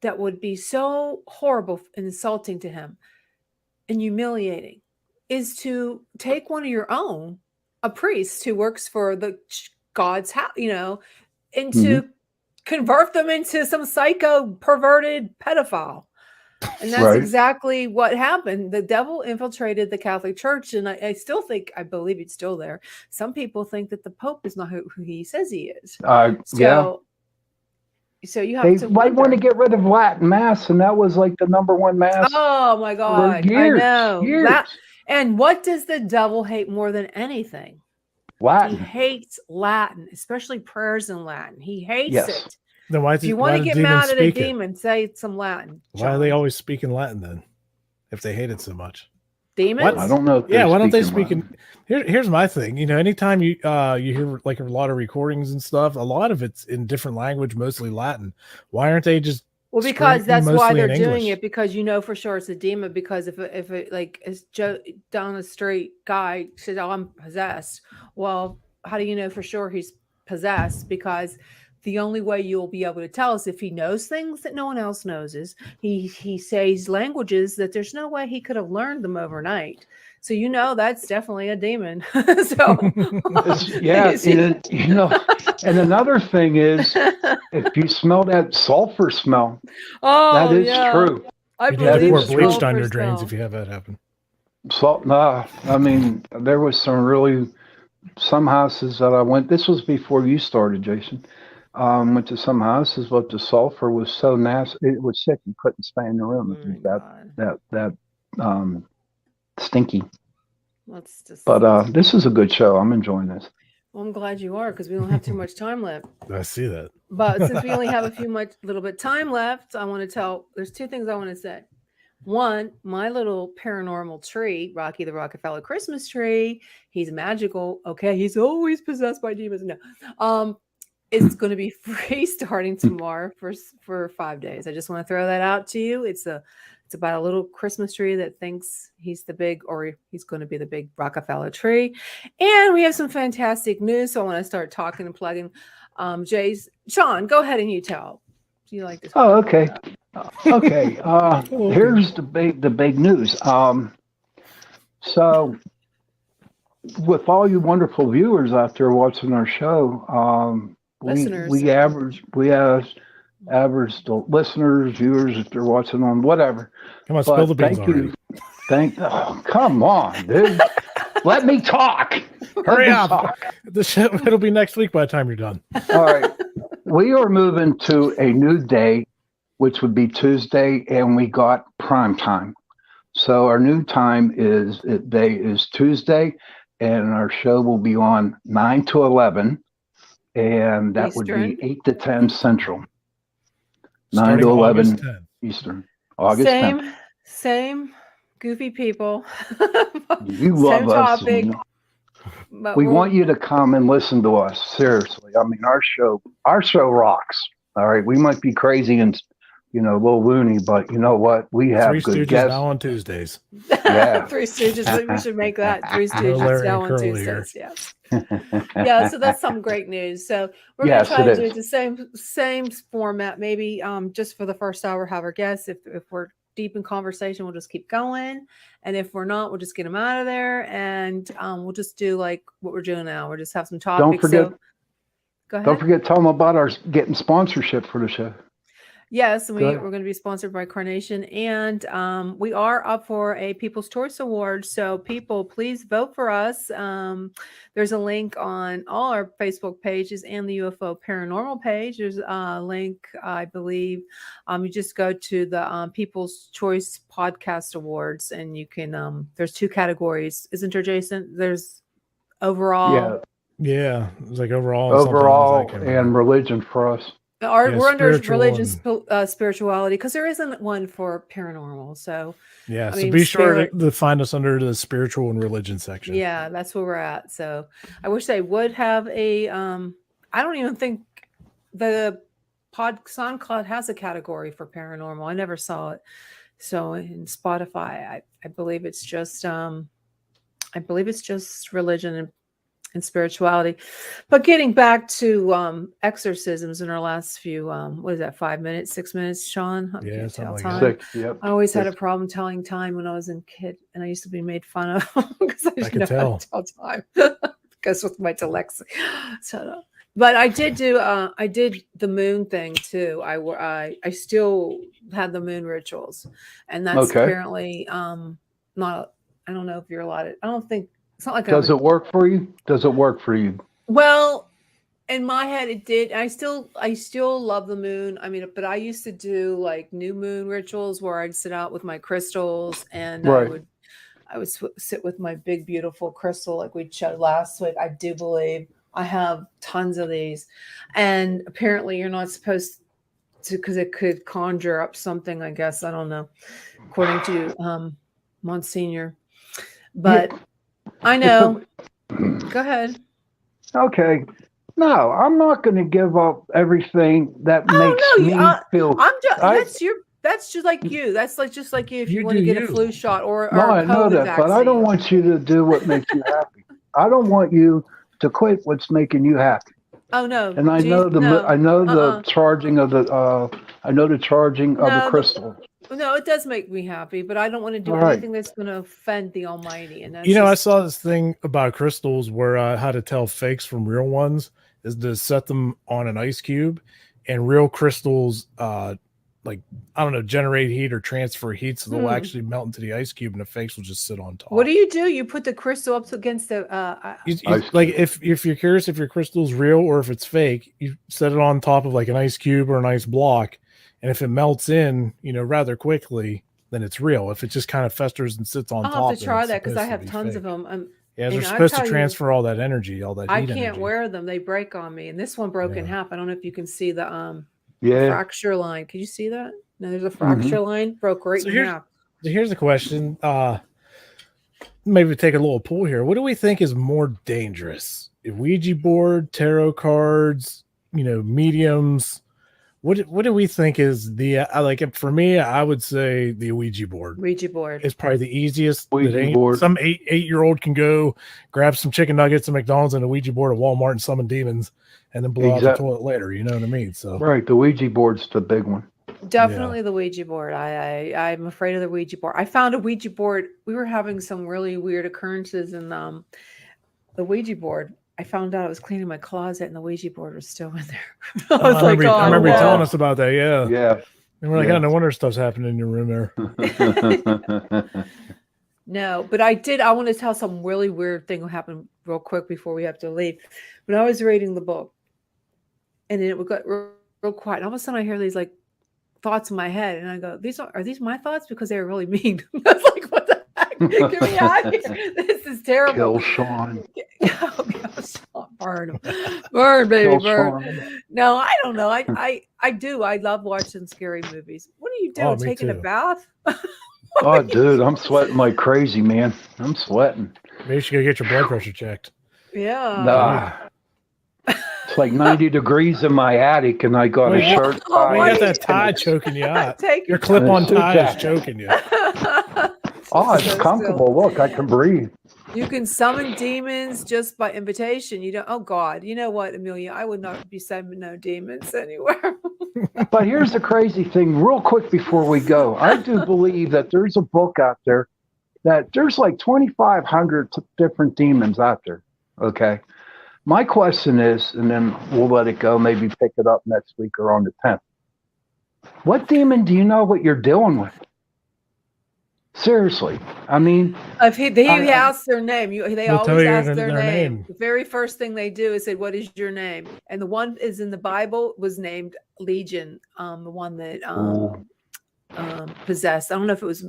that would be so horrible and insulting to him and humiliating? Is to take one of your own, a priest who works for the God's house, and to convert them into some psycho perverted pedophile. And that's exactly what happened. The devil infiltrated the Catholic Church, and I believe it's still there. Some people think that the Pope is not who he says he is. So you have to. They want to get rid of Latin Mass, and that was like the number one Mass. Oh my God! Years, I know years. that. And what does the devil hate more than anything? Latin. He hates Latin, especially prayers in Latin. He hates it. Then why if you want to get mad at a demon, say some Latin. Why are they always speaking Latin then, if they hate it so much? Demons? I don't know. Why don't they speak in? Here's my thing. Anytime you hear like a lot of recordings and stuff, a lot of it's in different language, mostly Latin. Why aren't they just Well, because Screaming that's why mostly they're in doing English. it, because you know for sure it's a demon. Because if it like is Joe down the street guy says, "Oh, I'm possessed," well, how do you know for sure he's possessed? Because the only way you'll be able to tell is if he knows things that no one else knows. Is he says languages that there's no way he could have learned them overnight. So you know that's definitely a demon. So Yeah, and another thing is, if you smell that sulfur smell, that oh is yeah, true. I You have to believe pour is the bleach true. down your sulfur drains smell. if you have that happen. So, I mean, there was some houses that I went. This was before you started, Jason. Went to some houses, but the sulfur was so nasty. It was sick. You couldn't stay in the room. Oh It my was God. that stinky. Let's just. But this is a good show. I'm enjoying this. Well, I'm glad you are because we don't have too much time left. I see that. But since we only have little bit time left, I want to there's two things I want to say. One, my little paranormal tree, Rocky the Rockefeller Christmas tree, he's magical. Okay, he's always possessed by demons. No, it's going to be free starting tomorrow for 5 days. I just want to throw that out to you. It's about a little Christmas tree that thinks he's going to be the big Rockefeller tree. And we have some fantastic news. So I want to start talking and plugging. Sean, go ahead and you tell. Do you like this? Oh, okay. Okay. Here's the big news. So with all you wonderful viewers out there watching our show, Listeners. we have average listeners, viewers, if they're watching on whatever. Come on, spill the beans already. Come on, dude. Let me talk. Hurry up. It'll be next week by the time you're done. All right. We are moving to a new day, which would be Tuesday, and we got prime time. So our new time day is Tuesday, and our show will be on 9 to 11, and that Eastern. would be 8 to 10 Central. 9 Starting to 11 August 10th. Eastern. August 10th. Same goofy people. You love Same us. topic. We want you to come and listen to us. Seriously. I mean, our show rocks. All right. We might be crazy and, a little loony, but you know what? We have Three good Stooges guests. now on Tuesdays. Yeah. Three Stooges. We should make that. Three Stooges Larry now and on Curly Tuesdays. Yeah. So that's some great news. So we're going to Yes, try to it do is. it the same format. Maybe just for the first hour, have our guests. If we're deep in conversation, we'll just keep going. And if we're not, we'll just get them out of there. And we'll just do like what we're doing now. We'll just have some topics. Don't forget. Go ahead. Don't forget to tell them about our getting sponsorship for the show. Yes, we're going to be sponsored by Carnation, and we are up for a People's Choice Award. So people, please vote for us. There's a link on all our Facebook pages and the UFO Paranormal page. There's a link, I believe. You just go to the People's Choice Podcast Awards, and you can. There's 2 categories, isn't there, Jason? There's overall. Yeah, it's like overall, and religion for us. We're under religion, and spirituality, because there isn't one for paranormal. So be sure to find us under the spiritual and religion section. Yeah, that's where we're at. So I wish they would have a. I don't even think the SoundCloud has a category for paranormal. I never saw it. So in Spotify, I believe it's just religion and spirituality. But getting back to exorcisms in our last few, what is that, 5 minutes, 6 minutes, Sean? I can't tell like time. 6, yep. I always had a problem telling time when I was a kid, and I used to be made fun of because I didn't know how to tell time because with my dyslexia. So, but I did the moon thing too. I still had the moon rituals, and that's apparently not. I don't know if you're allowed. I don't think. It's not like Does it work for you? Does it work for you? Well, in my head, it did. I still love the moon. I mean, but I used to do like new moon rituals where I'd sit out with my crystals, and I would sit with my big, beautiful crystal like we showed last week. I do believe I have tons of these, and apparently you're not supposed to because it could conjure up something. I guess I don't know, according to Msgr, but. I know. Go ahead. Okay. No, I'm not going to give up everything that makes me feel. That's just like you. That's like just like you if you want to do get a you. flu shot or No, a I know COVID that, vaccine. but I don't want you to do what makes you happy. I don't want you to quit what's making you happy. Oh no! And I know the charging of the crystal. No, it does make me happy, but I don't want to do anything that's going to offend the Almighty. And that's I saw this thing about crystals where how to tell fakes from real ones is to set them on an ice cube, and real crystals, generate heat or transfer heat, so they'll actually melt into the ice cube, and the fakes will just sit on top. What do? You put the crystal up against the. Like if you're curious if your crystal's real or if it's fake, you set it on top of like an ice cube or an ice block. And if it melts in, rather quickly, then it's real. If it just kind of festers and sits on top, I'll have to try that because I have tons of them. They're supposed to transfer all that energy, all that heat. I can't wear them; they break on me. And this one broke in half. I don't know if you can see the fracture line. Can you see that? No, there's a fracture line broke right in half. Here's a question. Maybe take a little poll here. What do we think is more dangerous? A Ouija board, tarot cards, mediums? What do we think is the for me? I would say the Ouija board. Ouija board is probably the easiest. Ouija board. Some 8-year-old can go grab some chicken nuggets at McDonald's and a Ouija board at Walmart and summon demons, and then blow out the toilet later. You know what I mean? So right, the Ouija board's the big one. Definitely the Ouija board. I'm afraid of the Ouija board. I found a Ouija board. We were having some really weird occurrences in the Ouija board. I found out I was cleaning my closet and the Ouija board was still in there. I remember you telling us about that. Yeah. Yeah. And we're like, no wonder stuff's happening in your room there. No, but I want to tell some really weird thing will happen real quick before we have to leave. When I was reading the book and then it got real quiet. And all of a sudden I hear these like thoughts in my head and I go, are these my thoughts? Because they were really mean. I was like, what the heck? Get me out of here. This is terrible. Kill Sean. Oh, gosh. Burn him. Burn, baby, Kill burn. Sean. No, I don't know. I do. I love watching scary movies. What are you doing? Taking a bath? Oh, dude, I'm sweating like crazy, man. I'm sweating. Maybe you should go get your blood pressure checked. Yeah. Nah. It's like 90 degrees in my attic, and I got a shirt tie. You got that tie choking you out. Take your clip-on tie is choking you. Oh, it's comfortable. Look, I can breathe. You can summon demons just by invitation. You don't. Oh God, you know what, Amelia? I would not be summoning no demons anywhere. But here's the crazy thing, real quick before we go. I do believe that there's a book out there that there's like 2,500 different demons out there. Okay. My question is, and then we'll let it go, maybe pick it up next week or on the 10th. What demon do you know what you're dealing with? Seriously. I mean, if he asks their name, they always ask their name. The very first thing they do is say, "What is your name?" And the one is in the Bible was named Legion, the one that possessed. I don't know if it was.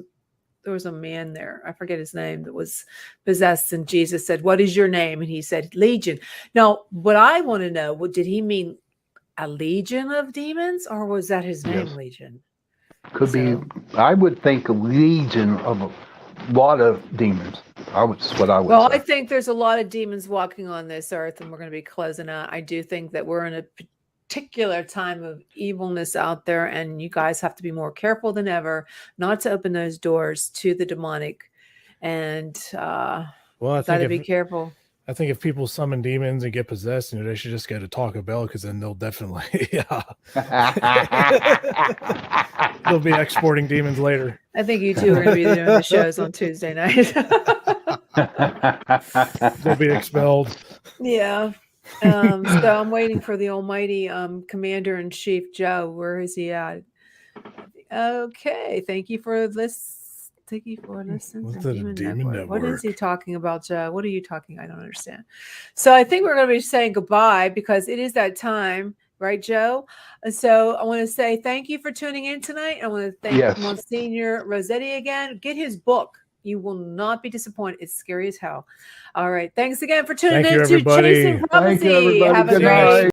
There was a man there, I forget his name, that was possessed, and Jesus said, "What is your name?" And he said, "Legion." Now, what I want to know, did he mean a legion of demons, or was that his name, Legion? Could be. I would think a legion of a lot of demons. That's what I would say. Well, I think there's a lot of demons walking on this earth, and we're going to be closing out. I do think that we're in a particular time of evilness out there, and you guys have to be more careful than ever not to open those doors to the demonic. And got to be careful. I think if people summon demons and get possessed, they should just go to Taco Bell, because then they'll definitely they'll be exporting demons later. I think you two are going to be doing the shows on Tuesday night. They'll be expelled. Yeah. So I'm waiting for the almighty Commander-in-Chief Joe. Where is he at? Okay. Thank you for this. Thank you for listening. What's the Demon Network? What is he talking about, Joe? What are you talking? I don't understand. So I think we're going to be saying goodbye because it is that time, right, Joe? And so I want to say thank you for tuning in tonight. I want to thank Msgr Rossetti again. Get his book. You will not be disappointed. It's scary as hell. All right. Thanks again for tuning in to everybody. Chasing Prophecy. Thank you, everybody. Have a Good great night.